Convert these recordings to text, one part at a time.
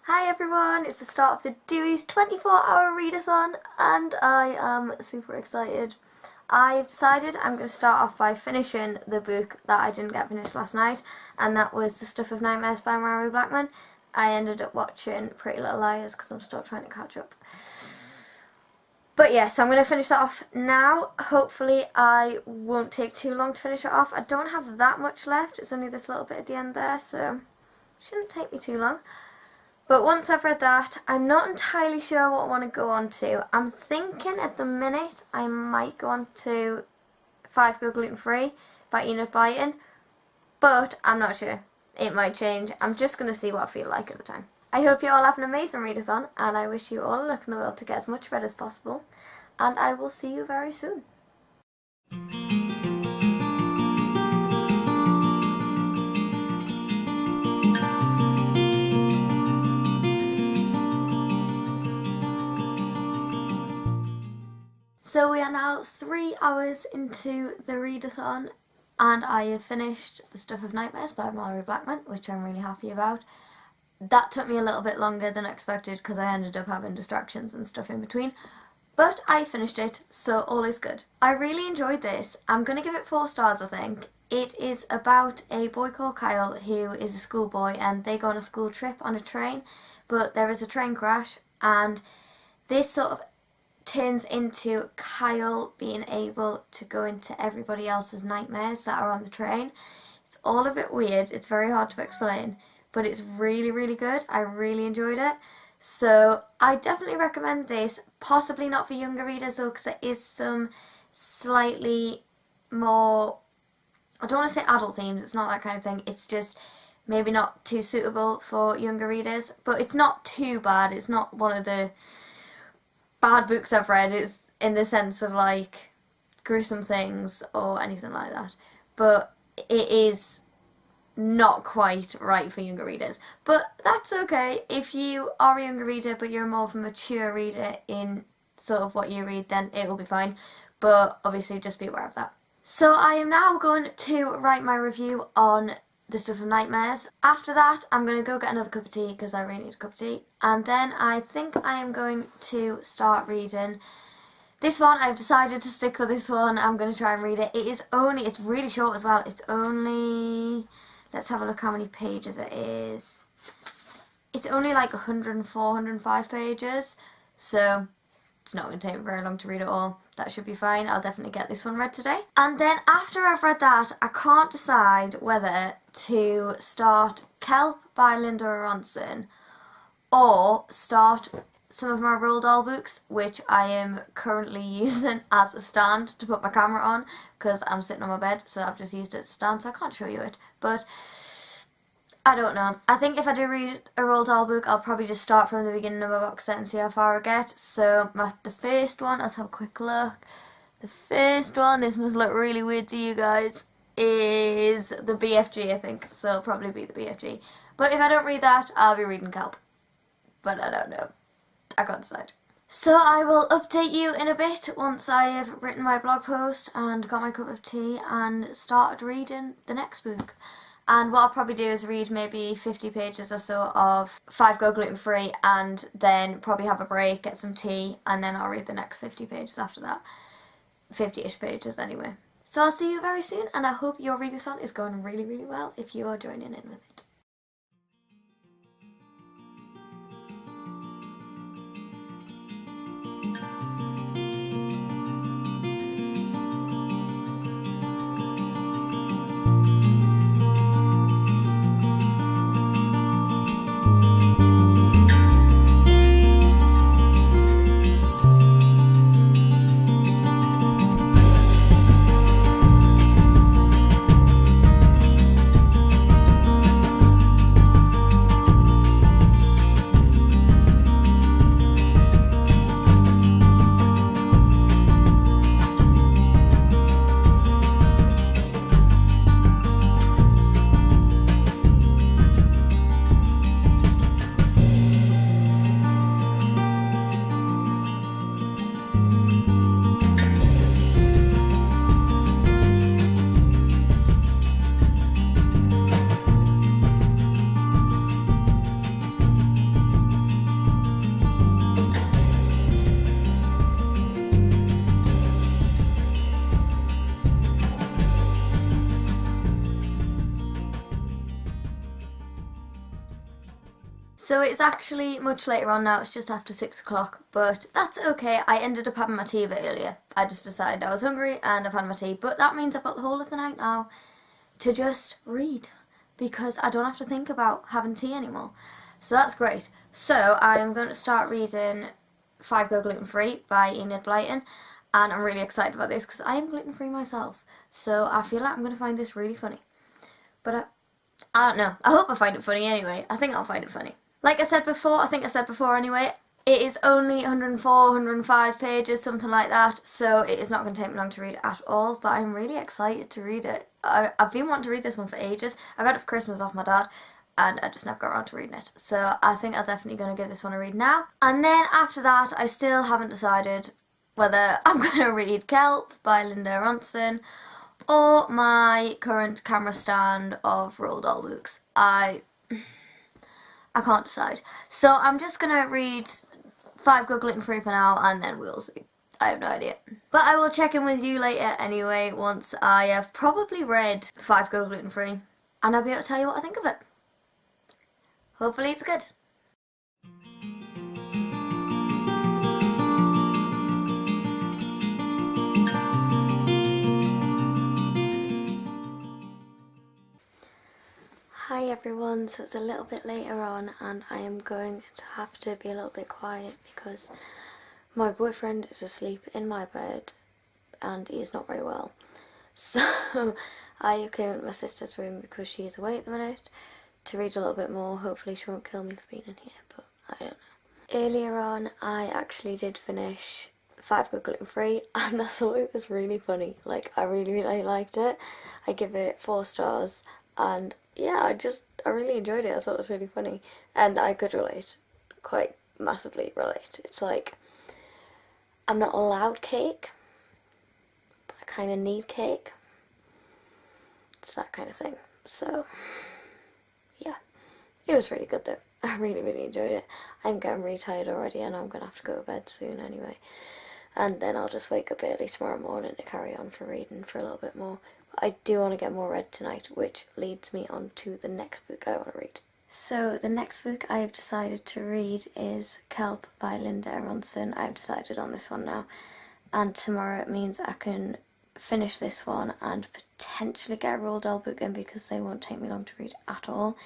Hi everyone, it's the start of the Dewey's 24-hour readathon and I am super excited. I've decided I'm going to start off by finishing the book that I didn't get finished last night, and that was The Stuff of Nightmares by Mary Blackman. I ended up watching Pretty Little Liars because I'm still trying to catch up. But yeah, so I'm going to finish that off now. Hopefully I won't take too long to finish it off. I don't have that much left, it's only this little bit at the end there, so it shouldn't take me too long. But once I've read that, I'm not entirely sure what I want to go on to. I'm thinking at the minute I might go on to 5 Go Gluten Free by Enid Blyton, but I'm not sure. It might change. I'm just going to see what I feel like at the time. I hope you all have an amazing readathon, and I wish you all the luck in the world to get as much read as possible, and I will see you very soon. So we are now 3 hours into the readathon, and I have finished The Stuff of Nightmares by Mary Blackman, which I'm really happy about. That took me a little bit longer than expected because I ended up having distractions and stuff in between, but I finished it, so all is good. I really enjoyed this. I'm going to give it 4 stars, I think. It is about a boy called Kyle who is a schoolboy, and they go on a school trip on a train, but there is a train crash, and this sort of turns into Kyle being able to go into everybody else's nightmares that are on the train. It's all a bit weird, it's very hard to explain, but it's really, really good. I really enjoyed it. So I definitely recommend this, possibly not for younger readers though, because there is some slightly more, I don't want to say adult themes, it's not that kind of thing, it's just maybe not too suitable for younger readers, but it's not too bad. It's not one of the bad books I've read, is in the sense of like gruesome things or anything like that, but it is not quite right for younger readers, but that's okay. If you are a younger reader but you're more of a mature reader in sort of what you read, then it will be fine, but obviously just be aware of that. So I am now going to write my review on The Stuff of Nightmares. After that, I'm going to go get another cup of tea because I really need a cup of tea. And then I think I am going to start reading this one. I've decided to stick with this one. I'm going to try and read it. It's really short as well. It's only, let's have a look how many pages it is. It's only like 104, 105 pages. So it's not going to take me very long to read it all. That should be fine. I'll definitely get this one read today. And then after I've read that, I can't decide whether to start Kelp by Linda Aronson or start some of my Roald Dahl books, which I am currently using as a stand to put my camera on because I'm sitting on my bed, so I've just used it as a stand, so I can't show you it. But I don't know. I think if I do read a Roald Dahl book, I'll probably just start from the beginning of my box set and see how far I get. So the first one, let's have a quick look. The first one, this must look really weird to you guys, is the BFG, I think. So it'll probably be the BFG. But if I don't read that, I'll be reading Kelp. But I don't know. I can't decide. So I will update you in a bit once I have written my blog post and got my cup of tea and started reading the next book. And what I'll probably do is read maybe 50 pages or so of 5 Go Gluten Free, and then probably have a break, get some tea, and then I'll read the next 50 pages after that. 50-ish pages anyway. So I'll see you very soon, and I hope your readathon is going really, really well if you are joining in with it. So it's actually much later on now, it's just after 6 o'clock, but that's okay. I ended up having my tea a bit earlier. I just decided I was hungry and I've had my tea, but that means I've got the whole of the night now to just read, because I don't have to think about having tea anymore. So that's great. So I'm going to start reading 5 Go Gluten Free by Enid Blyton, and I'm really excited about this because I am gluten free myself, so I feel like I'm going to find this really funny. But I don't know. I hope I find it funny anyway. I think I'll find it funny. Like I said before, I think I said before anyway, it is only 104, 105 pages, something like that, so it is not going to take me long to read at all, but I'm really excited to read it. I've been wanting to read this one for ages. I got it for Christmas off my dad, and I just never got around to reading it. So I think I'm definitely going to give this one a read now. And then after that, I still haven't decided whether I'm going to read Kelp by Linda Ronson or my current camera stand of Roald Dahl books. I can't decide. So I'm just going to read 5 Go Gluten Free for now, and then we'll see. I have no idea. But I will check in with you later anyway, once I have probably read 5 Go Gluten Free, and I'll be able to tell you what I think of it. Hopefully it's good. Hi everyone, so it's a little bit later on and I am going to have to be a little bit quiet because my boyfriend is asleep in my bed and he is not very well. So I came into my sister's room because she's away at the minute to read a little bit more. Hopefully she won't kill me for being in here, but I don't know. Earlier on I actually did finish 5 Go Gluten Free and I thought it was really funny. Like, I really liked it. I give it 4 stars, and yeah, I really enjoyed it. I thought it was really funny, and I could relate, quite massively relate. It's like, I'm not allowed cake, but I kind of need cake. It's that kind of thing. So yeah, it was really good though. I really enjoyed it. I'm getting really tired already and I'm gonna have to go to bed soon anyway, and then I'll just wake up early tomorrow morning to carry on for reading for a little bit more. I do want to get more read tonight, which leads me on to the next book I want to read. So the next book I've decided to read is Kelp by Linda Ronson. I've decided on this one now, and tomorrow it means I can finish this one and potentially get a Roald Dahl book in, because they won't take me long to read at all,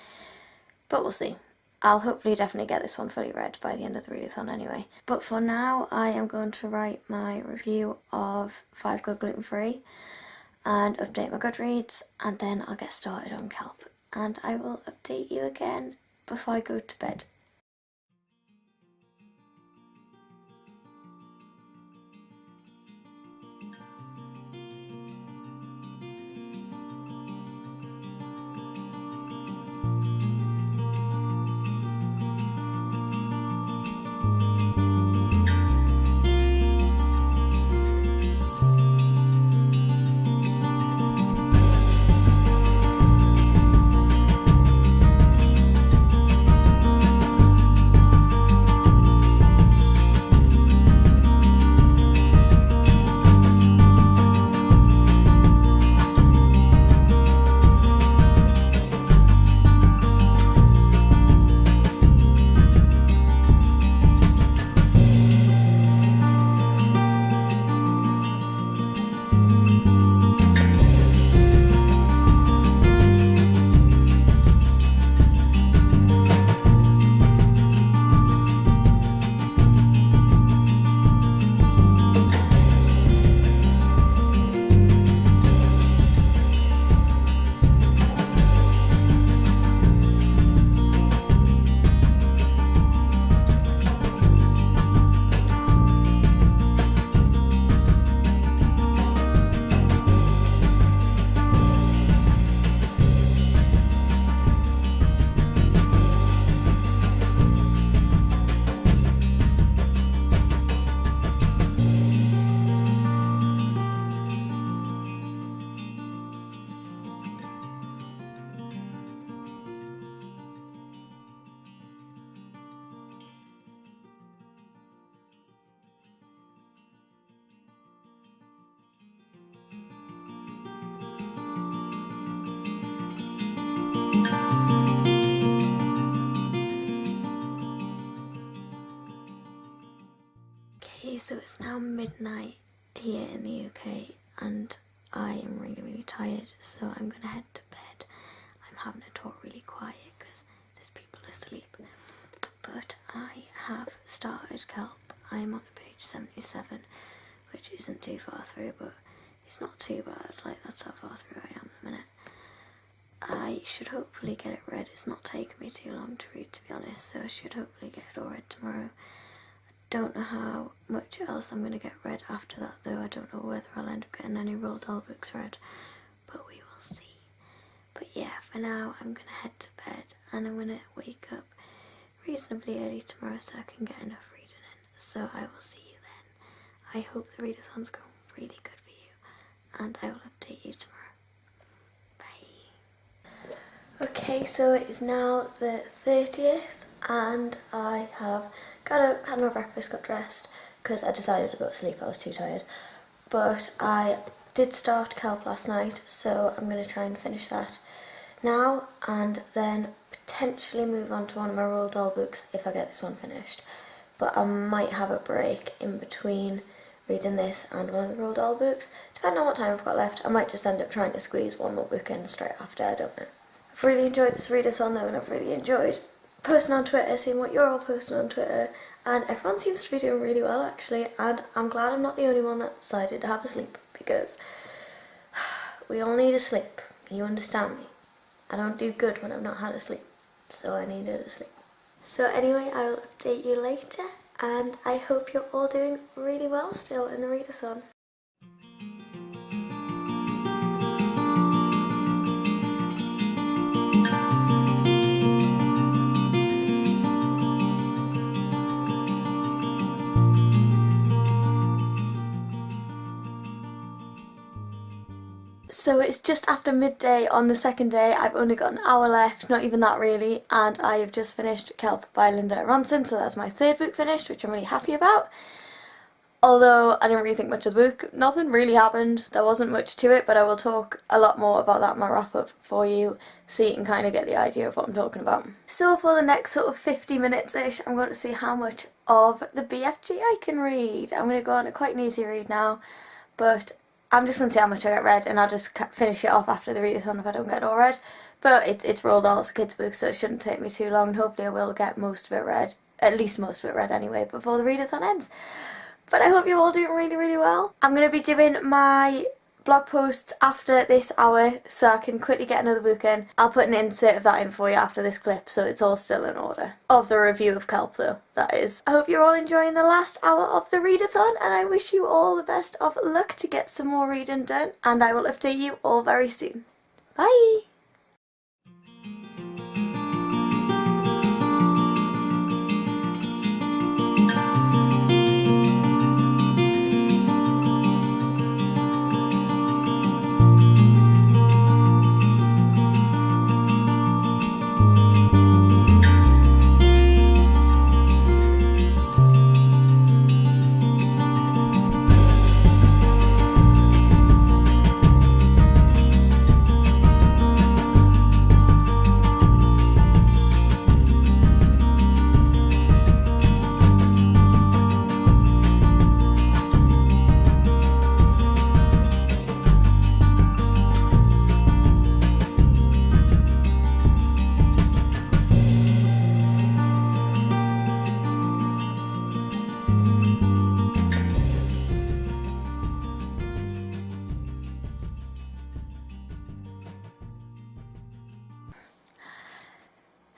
but we'll see. I'll hopefully definitely get this one fully read by the end of the readathon anyway. But for now I am going to write my review of 5 Go Gluten Free and update my Goodreads, and then I'll get started on Kelp, and I will update you again before I go to bed. Okay, so it's now midnight here in the UK and I am really tired, so I'm gonna head to bed. I'm having to talk really quiet because there's people asleep. But I have started Kelp. I'm on page 77, which isn't too far through, but it's not too bad. Like, that's how far through I am at the minute. I should hopefully get it read. It's not taken me too long to read, to be honest, so I should hopefully get it all read tomorrow. Don't know how much else I'm going to get read after that though. I don't know whether I'll end up getting any Roald Dahl books read, but we will see. But yeah, for now I'm going to head to bed and I'm going to wake up reasonably early tomorrow so I can get enough reading in. So I will see you then. I hope the readathon's going really good for you and I will update you tomorrow. Bye. Okay, so it is now the 30th and I have got up, had my breakfast, got dressed because I decided to go to sleep. I was too tired. But I did start Kelp last night, so I'm going to try and finish that now and then potentially move on to one of my Roald Dahl books if I get this one finished. But I might have a break in between reading this and one of the Roald Dahl books. Depending on what time I've got left, I might just end up trying to squeeze one more book in straight after, I don't know. I've really enjoyed this readathon though, and I've really enjoyed posting on Twitter, seeing what you're all posting on Twitter, and everyone seems to be doing really well actually, and I'm glad I'm not the only one that decided to have a sleep, because we all need a sleep, you understand me. I don't do good when I've not had a sleep, so I needed a sleep. So anyway, I will update you later, and I hope you're all doing really well still in the readathon. So it's just after midday on the second day. I've only got an hour left, not even that really, and I have just finished Kelp by Linda Ronson, so that's my third book finished, which I'm really happy about. Although I didn't really think much of the book, nothing really happened, there wasn't much to it, but I will talk a lot more about that in my wrap up for you, so you can kind of get the idea of what I'm talking about. So for the next sort of 50 minutes-ish, I'm going to see how much of the BFG I can read. I'm going to go on a quite an easy read now, but I'm just going to see how much I get read, and I'll just finish it off after the readathon if I don't get it all read. But it's Roald Dahl's kids' book, so it shouldn't take me too long, and hopefully I will get most of it read, at least most of it read anyway, before the readathon ends. But I hope you're all doing really well. I'm going to be doing my blog posts after this hour, so I can quickly get another book in. I'll put an insert of that in for you after this clip, so it's all still in order. Of the review of Kelp though, that is. I hope you're all enjoying the last hour of the readathon, and I wish you all the best of luck to get some more reading done, and I will update you all very soon. Bye!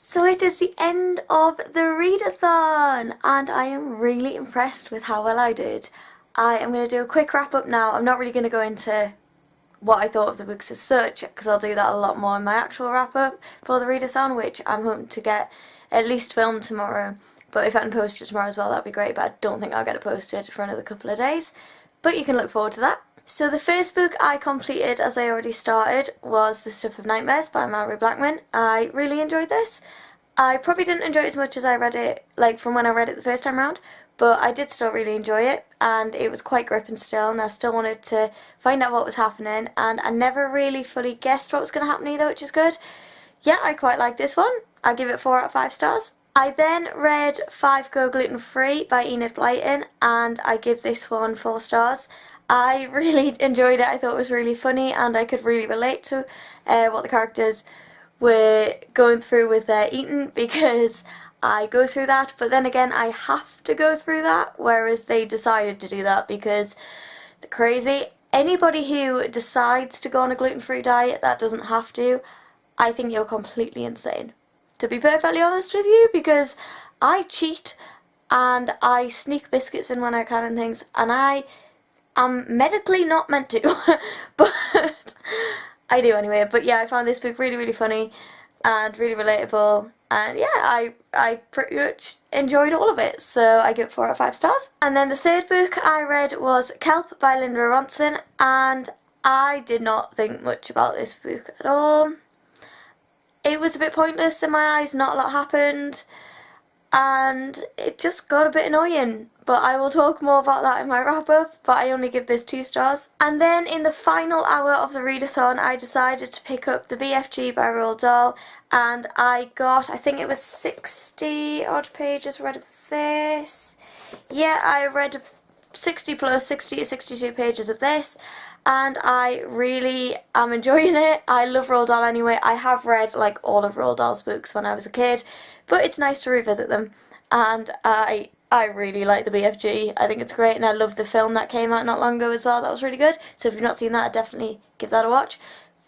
So it is the end of the readathon, and I am really impressed with how well I did. I am going to do a quick wrap up now. I'm not really going to go into what I thought of the books as such, because I'll do that a lot more in my actual wrap up for the readathon, which I'm hoping to get at least filmed tomorrow. But if I can post it tomorrow as well, that'd be great, but I don't think I'll get it posted for another couple of days. But you can look forward to that. So the first book I completed, as I already started, was The Stuff of Nightmares by Mallory Blackman. I really enjoyed this. I probably didn't enjoy it as much as I read it, like from when I read it the first time round, but I did still really enjoy it, and it was quite gripping still, and I still wanted to find out what was happening, and I never really fully guessed what was going to happen either, which is good. Yeah, I quite like this one. I give it 4 out of 5 stars. I then read 5 Go Gluten Free by Enid Blyton, and I give this one 4 stars. I really enjoyed it. I thought it was really funny, and I could really relate to what the characters were going through with their eating, because I go through that, but then again I have to go through that, whereas they decided to do that because they're crazy. Anybody who decides to go on a gluten-free diet that doesn't have to, I think you're completely insane, to be perfectly honest with you, because I cheat and I sneak biscuits in when I can and things, and I am medically not meant to, but I do anyway. But yeah, I found this book really, really funny and really relatable, and yeah, I pretty much enjoyed all of it, so I give it 4 out of 5 stars. And then the third book I read was Kelp by Linda Ronson, and I did not think much about this book at all. It was a bit pointless in my eyes, not a lot happened, and it just got a bit annoying, but I will talk more about that in my wrap up, but I only give this 2 stars. And then in the final hour of the readathon I decided to pick up the BFG by Roald Dahl, and I got, I think it was 60 odd pages read of this. Yeah, I read 60 plus 60 to 62 pages of this, and I really am enjoying it. I love Roald Dahl anyway. I have read like all of Roald Dahl's books when I was a kid, but it's nice to revisit them, and I really like the BFG. I think it's great, and I love the film that came out not long ago as well. That was really good. So if you've not seen that, I'd definitely give that a watch.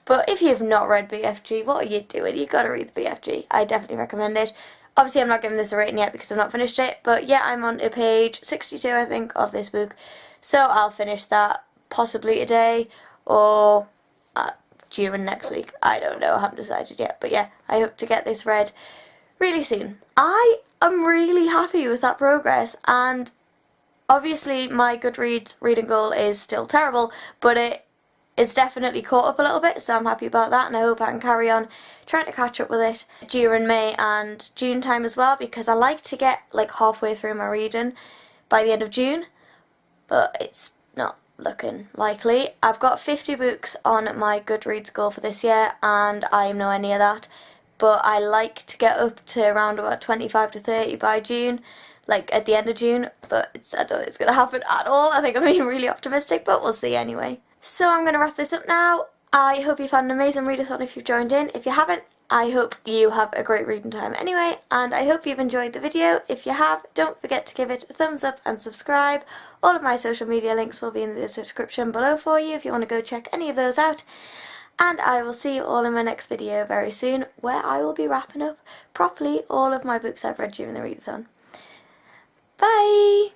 But if you've not read BFG, what are you doing? You've got to read the BFG. I definitely recommend it. Obviously, I'm not giving this a rating yet because I've not finished it, but yeah, I'm on to page 62, I think, of this book. So I'll finish that possibly today or during next week. I don't know, I haven't decided yet. But yeah, I hope to get this read really soon. I am really happy with that progress, and obviously my Goodreads reading goal is still terrible, but it is definitely caught up a little bit, so I'm happy about that, and I hope I can carry on trying to catch up with it during May and June time as well, because I like to get like halfway through my reading by the end of June, but it's not looking likely. I've got 50 books on my Goodreads goal for this year, and I am nowhere near that. But I like to get up to around about 25 to 30 by June, like at the end of June, but I don't think it's going to happen at all. I think I'm being really optimistic, but we'll see anyway. So I'm going to wrap this up now. I hope you've had an amazing readathon if you've joined in. If you haven't, I hope you have a great reading time anyway, and I hope you've enjoyed the video. If you have, don't forget to give it a thumbs up and subscribe. All of my social media links will be in the description below for you if you want to go check any of those out. And I will see you all in my next video very soon, where I will be wrapping up properly all of my books I've read during the readathon. Bye!